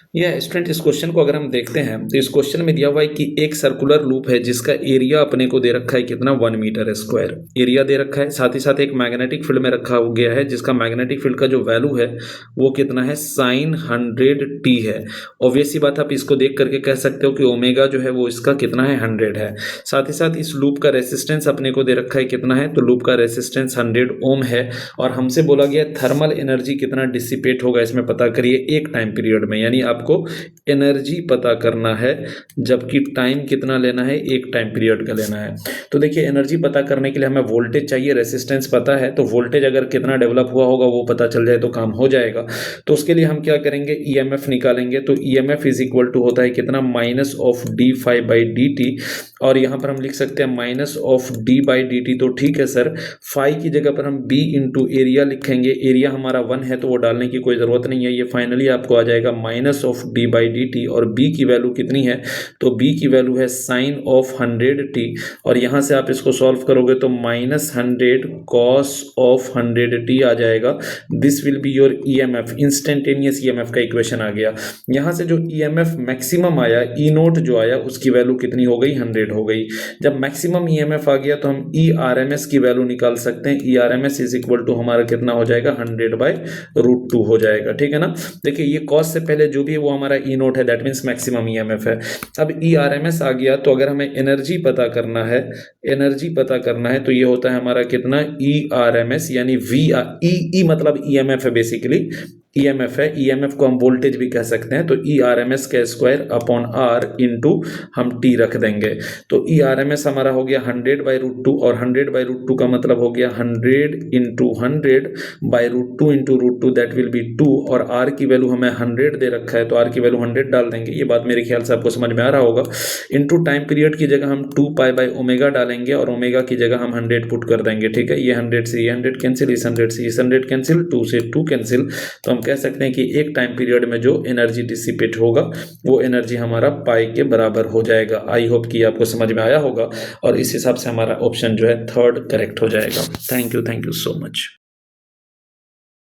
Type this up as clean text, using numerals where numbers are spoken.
Student, इस question को अगर हम देखते हैं तो इस क्वेश्चन में दिया हुआ है कि एक सर्कुलर लूप है जिसका एरिया अपने को दे रखा है कितना 1 मीटर स्क्वायर एरिया दे रखा है। साथ ही साथ एक मैग्नेटिक फील्ड में रखा हो गया है जिसका मैग्नेटिक फील्ड का जो वैल्यू है वो कितना है साइन 100t है। ऑब्वियस सी बात, आप इसको देख करके कह सकते हो कि ओमेगा जो है वो इसका कितना है 100 है। साथ ही साथ इस लूप का रेसिस्टेंस अपने को दे रखा है कितना है, तो लूप का रेसिस्टेंस 100 ओम है। और हमसे बोला गया थर्मल एनर्जी कितना डिसिपेट होगा इसमें पता करिए एक टाइम पीरियड में, यानी आपको एनर्जी पता करना है जबकि टाइम कितना लेना है, एक टाइम पीरियड का लेना है। तो देखिए एनर्जी पता करने के लिए हमें वोल्टेज चाहिए, रेसिस्टेंस पता है, तो वोल्टेज अगर कितना डेवलप हुआ होगा वो पता चल जाए तो काम हो जाएगा। तो उसके लिए हम क्या करेंगे, ईएमएफ निकालेंगे। तो ईएमएफ इज इक्वल टू होता है कितना, minus of d phi by d t. और यहाँ पर हम लिख सकते हैं minus of d by d t. तो ठीक है सर, फाई की जगह पर हम बी इंटू एरिया लिखेंगे। एरिया हमारा 1 है तो वो डालने की कोई ज़रूरत नहीं है। ये फाइनली आपको आ जाएगा minus of d by d t. और बी की वैल्यू कितनी है, तो बी की वैल्यू है साइन ऑफ 100t। और यहाँ से आप इसको सॉल्व करोगे तो माइनस 100 कॉस ऑफ 100t आ जाएगा। This will be your EMF, instantaneous EMF का इक्वेशन आ गया। यहाँ से जो ईएमएफ मैक्सिमम आया, ई नोट जो आया, उसकी वैल्यू कितनी हो गई, 100 हो गई। जब मैक्सिमम ईएमएफ आ गया तो हम ई आर एम एस की वैल्यू निकाल सकते हैं। E R M S is equal to हमारा कितना हो जाएगा, 100/√2 हो जाएगा। ठीक है ना। देखिए ये कॉस से पहले जो भी है वो हमारा ई नोट है, दैट मीन्स मैक्सिमम ईएमएफ है। अब ई आर एम एस आ गया तो अगर हमें एनर्जी पता करना है, एनर्जी पता करना है तो ये होता है हमारा कितना, ई आर एम एस, यानी वी ई मतलब ईएमएफ है बेसिकली, ईएमएफ है। ईएमएफ को हम वोल्टेज भी कह सकते हैं। तो ई आर एम एस का स्क्वायर अपॉन आर इंटू हम टी रख देंगे। तो ई आर एम एस हमारा हो गया 100/√2, और 100/√2 का मतलब हो गया 100 into 100/√2 into √2, that will be 2। और आर की वैल्यू हमें 100 दे रखा है तो आर की वैल्यू 100 डाल देंगे। ये बात मेरे ख्याल से आपको समझ में आ रहा होगा। इंटू टाइम पीरियड की जगह हम 2π/ओमेगा डालेंगे और ओमेगा की जगह हम 100 पुट कर देंगे। ठीक है, ये 100 से ये 100 कैंसिल, इस 100 से इस 100 कैंसिल, 2 से 2 कैंसिल। तो हम कह सकते हैं कि एक टाइम पीरियड में जो एनर्जी डिसिपेट होगा वो एनर्जी हमारा पाई के बराबर हो जाएगा। आई होप कि आपको समझ में आया होगा और इस हिसाब से हमारा ऑप्शन जो है थर्ड करेक्ट हो जाएगा। Thank you so much.